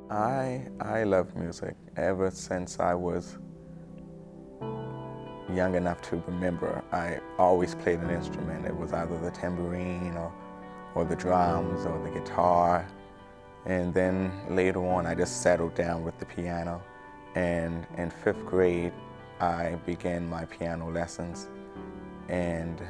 I love music ever since I was young enough to remember. I always played an instrument. It was either the tambourine or the drums or the guitar. And then later on, I just settled down with the piano. And in 5th grade, I began my piano lessons. And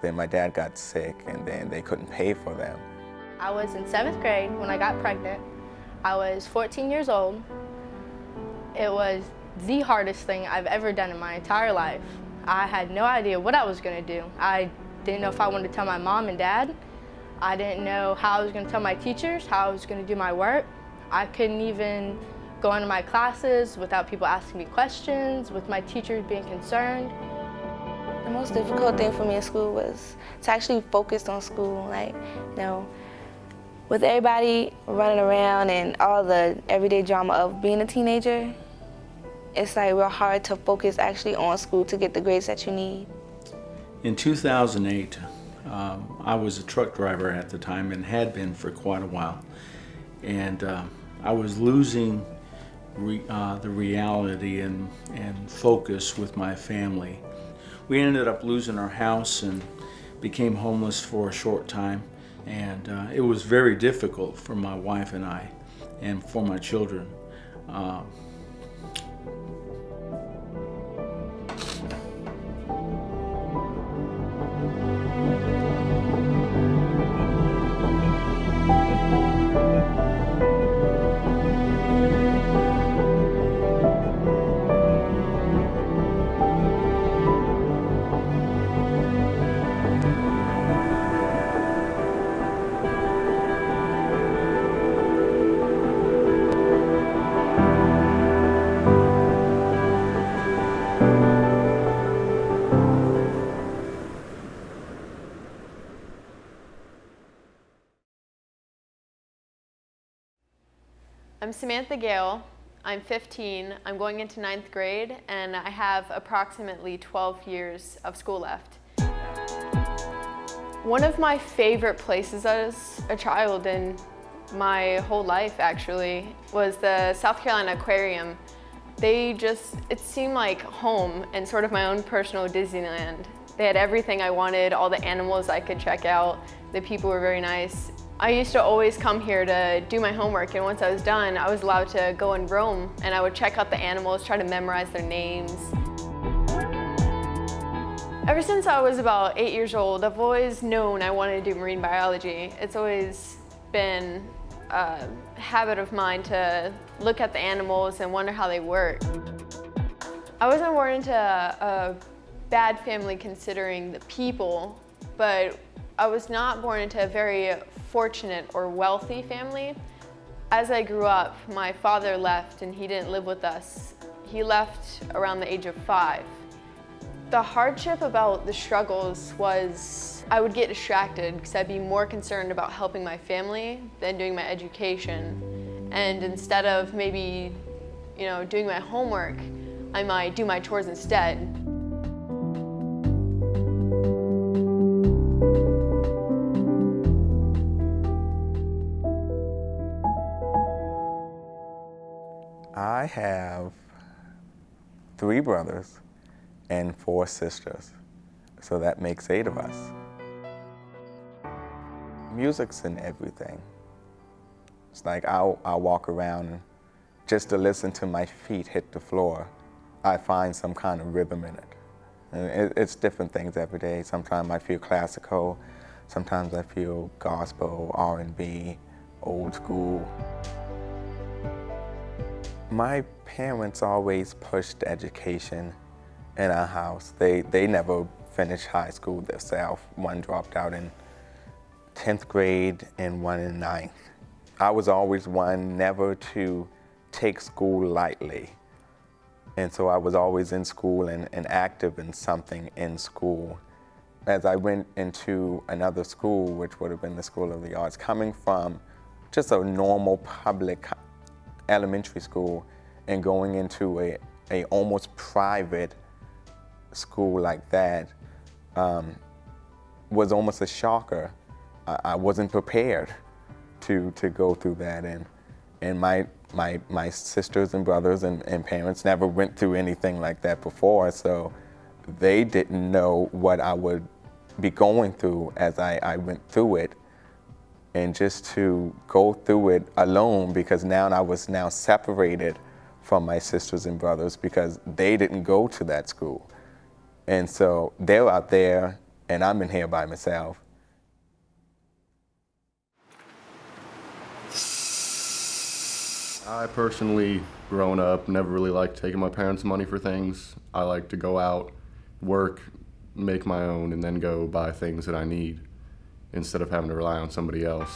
then my dad got sick, and then they couldn't pay for them. I was in 7th grade when I got pregnant. I was 14 years old. It was the hardest thing I've ever done in my entire life. I had no idea what I was going to do. I didn't know if I wanted to tell my mom and dad. I didn't know how I was going to tell my teachers, how I was going to do my work. I couldn't even go into my classes without people asking me questions, with my teachers being concerned. The most difficult thing for me in school was to actually focus on school. With everybody running around and all the everyday drama of being a teenager, it's real hard to focus actually on school to get the grades that you need. In 2008, I was a truck driver at the time and had been for quite a while. And I was losing the reality and focus with my family. We ended up losing our house and became homeless for a short time. And it was very difficult for my wife and I, and for my children. I'm Samantha Gale. I'm 15. I'm going into 9th grade, and I have approximately 12 years of school left. One of my favorite places as a child and my whole life actually was the South Carolina Aquarium. It seemed like home and sort of my own personal Disneyland. They had everything I wanted, all the animals I could check out. The people were very nice. I used to always come here to do my homework, and once I was done, I was allowed to go and roam, and I would check out the animals, try to memorize their names. Ever since I was about 8 years old, I've always known I wanted to do marine biology. It's always been a habit of mine to look at the animals and wonder how they work. I wasn't born into a bad family considering the people, but I was not born into a very fortunate or wealthy family. As I grew up, my father left and he didn't live with us. He left around the age of 5. The hardship about the struggles was I would get distracted because I'd be more concerned about helping my family than doing my education. And instead of maybe, doing my homework, I might do my chores instead. I have 3 brothers and 4 sisters, so that makes 8 of us. Music's in everything. It's like I'll walk around and just to listen to my feet hit the floor, I find some kind of rhythm in it. And it's different things every day. Sometimes I feel classical, sometimes I feel gospel, R&B, old school. My parents always pushed education in our house. They never finished high school themselves. One dropped out in 10th grade and one in 9th. I was always one never to take school lightly. And so I was always in school and active in something in school. As I went into another school, which would have been the School of the Arts, coming from just a normal public elementary school and going into a almost private school like that was almost a shocker. I wasn't prepared to go through that, And my sisters and brothers and parents never went through anything like that before, so they didn't know what I would be going through as I went through it. And just to go through it alone, because now I was separated from my sisters and brothers because they didn't go to that school. And so they're out there and I'm in here by myself. I personally, growing up, never really liked taking my parents' money for things. I like to go out, work, make my own, and then go buy things that I need instead of having to rely on somebody else.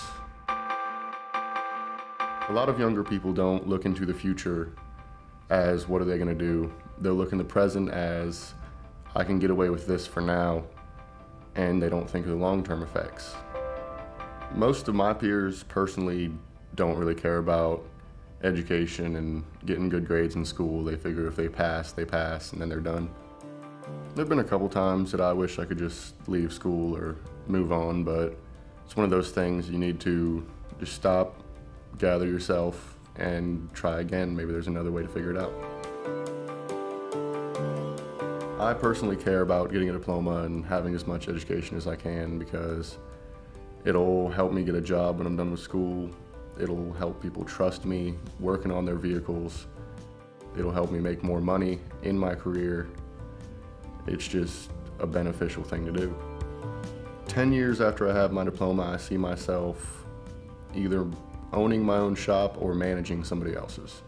A lot of younger people don't look into the future as what are they going to do. They'll look in the present as I can get away with this for now, and they don't think of the long-term effects. Most of my peers personally don't really care about education and getting good grades in school. They figure if they pass, and then they're done. There have been a couple times that I wish I could just leave school or move on, but it's one of those things you need to just stop, gather yourself, and try again. Maybe there's another way to figure it out. I personally care about getting a diploma and having as much education as I can because it'll help me get a job when I'm done with school. It'll help people trust me working on their vehicles. It'll help me make more money in my career. It's just a beneficial thing to do. 10 years after I have my diploma, I see myself either owning my own shop or managing somebody else's.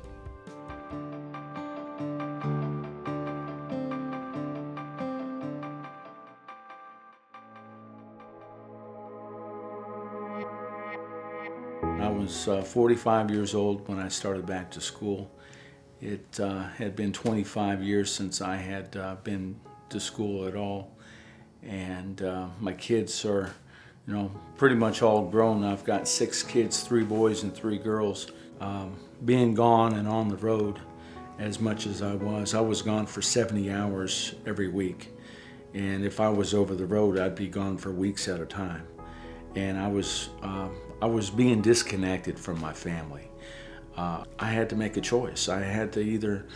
I was 45 years old when I started back to school. It had been 25 years since I had been to school at all, and my kids are, pretty much all grown. I've got 6 kids, 3 boys and 3 girls. Being gone and on the road as much as I was gone for 70 hours every week, and if I was over the road, I'd be gone for weeks at a time. And I was being disconnected from my family. I had to make a choice. I had to either,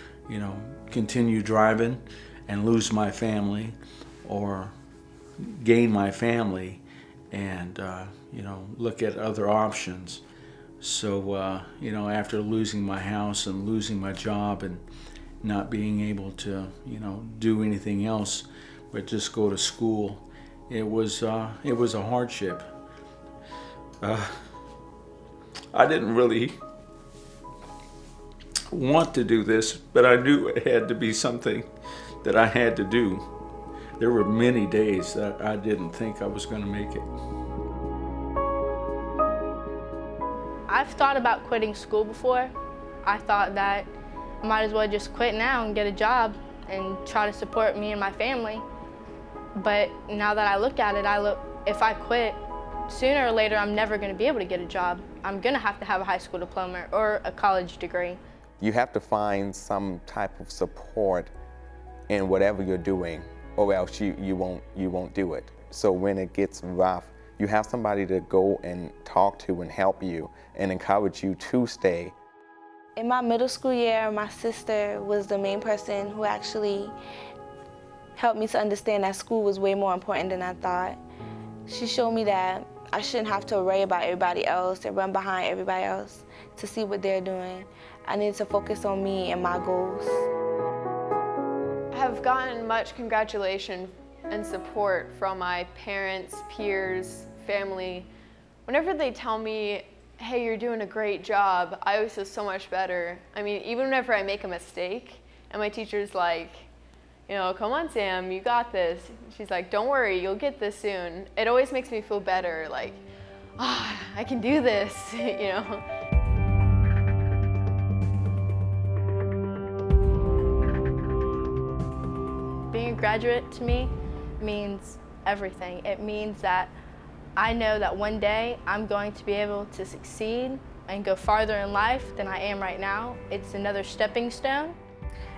continue driving and lose my family, or gain my family and, look at other options. So, after losing my house and losing my job and not being able to, do anything else but just go to school, it was a hardship. I didn't really want to do this, but I knew it had to be something that I had to do. There were many days that I didn't think I was going to make it. I've thought about quitting school before. I thought that I might as well just quit now and get a job and try to support me and my family. But now that I look at it, if I quit, sooner or later I'm never going to be able to get a job. I'm going to have a high school diploma or a college degree. You have to find some type of support in whatever you're doing, or else you won't do it. So when it gets rough, you have somebody to go and talk to and help you and encourage you to stay. In my middle school year, my sister was the main person who actually helped me to understand that school was way more important than I thought. She showed me that I shouldn't have to worry about everybody else and run behind everybody else to see what they're doing. I need to focus on me and my goals. I have gotten much congratulation and support from my parents, peers, family. Whenever they tell me, hey, you're doing a great job, I always feel so much better. I mean, even whenever I make a mistake and my teacher's like, come on, Sam, you got this. She's like, don't worry, you'll get this soon. It always makes me feel better, like, I can do this, Being a graduate to me means everything. It means that I know that one day I'm going to be able to succeed and go farther in life than I am right now. It's another stepping stone.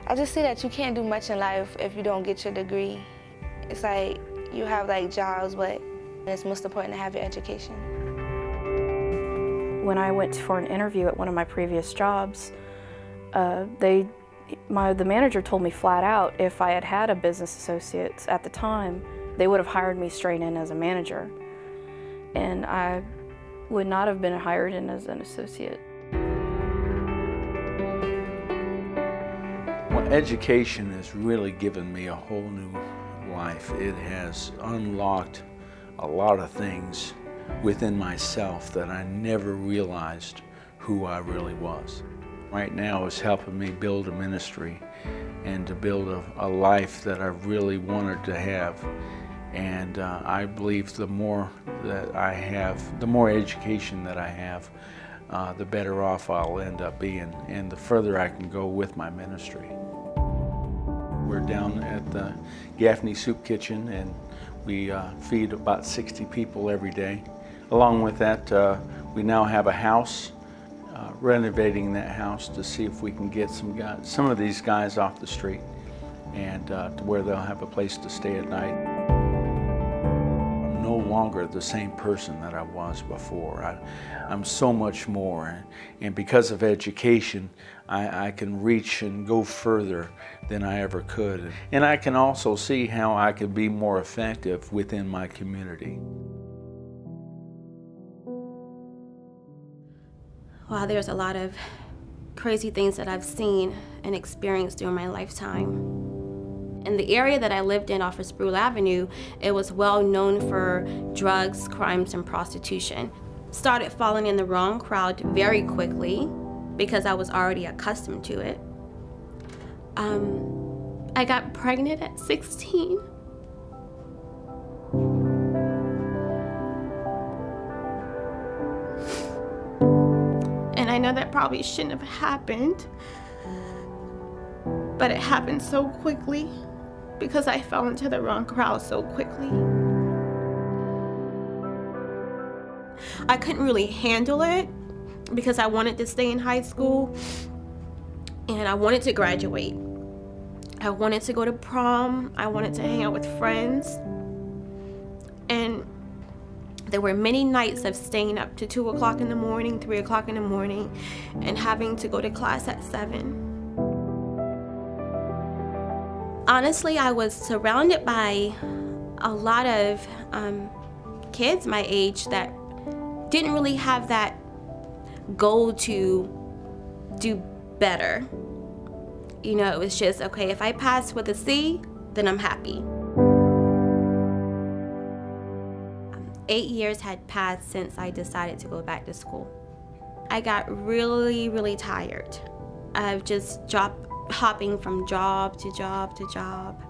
I just see that you can't do much in life if you don't get your degree. It's like you have jobs, but it's most important to have your education. when I went for an interview at one of my previous jobs, the manager told me flat out if I had had a business associates at the time, they would have hired me straight in as a manager. And I would not have been hired in as an associate. Well, education has really given me a whole new life. It has unlocked a lot of things within myself that I never realized who I really was. Right now it's helping me build a ministry and to build a life that I really wanted to have. And I believe the more that I have, the more education that I have, the better off I'll end up being and the further I can go with my ministry. We're down at the Gaffney Soup Kitchen and we feed about 60 people every day. Along with that, we now have a house, renovating that house to see if we can get some of these guys off the street and to where they'll have a place to stay at night. I'm no longer the same person that I was before. I'm so much more, and because of education, I can reach and go further than I ever could. And I can also see how I can be more effective within my community. Wow, there's a lot of crazy things that I've seen and experienced during my lifetime. In the area that I lived in off of Spruill Avenue, it was well known for drugs, crimes, and prostitution. Started falling in the wrong crowd very quickly because I was already accustomed to it. I got pregnant at 16. And I know that probably shouldn't have happened, but it happened so quickly because I fell into the wrong crowd so quickly. I couldn't really handle it because I wanted to stay in high school and I wanted to graduate. I wanted to go to prom. I wanted to hang out with friends. And there were many nights of staying up to 2 o'clock in the morning, 3 o'clock in the morning, and having to go to class at 7. Honestly, I was surrounded by a lot of kids my age that didn't really have that goal to do better. You know, it was just, okay, if I pass with a C, then I'm happy. 8 years had passed since I decided to go back to school. I got really, really tired of just hopping from job to job to job.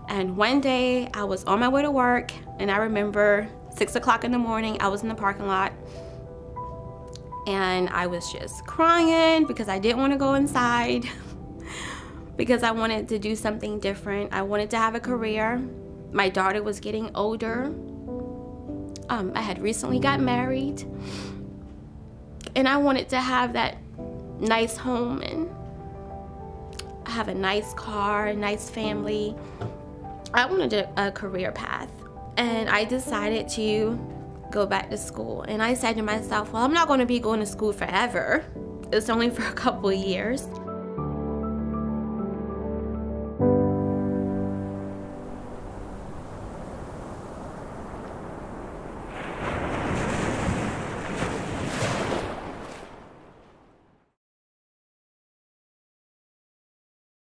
And one day I was on my way to work and I remember 6 o'clock in the morning, I was in the parking lot and I was just crying because I didn't want to go inside because I wanted to do something different. I wanted to have a career. My daughter was getting older. I had recently got married and I wanted to have that nice home and have a nice car, a nice family. I wanted a career path and I decided to go back to school. And I said to myself, well, I'm not going to be going to school forever. It's only for a couple of years.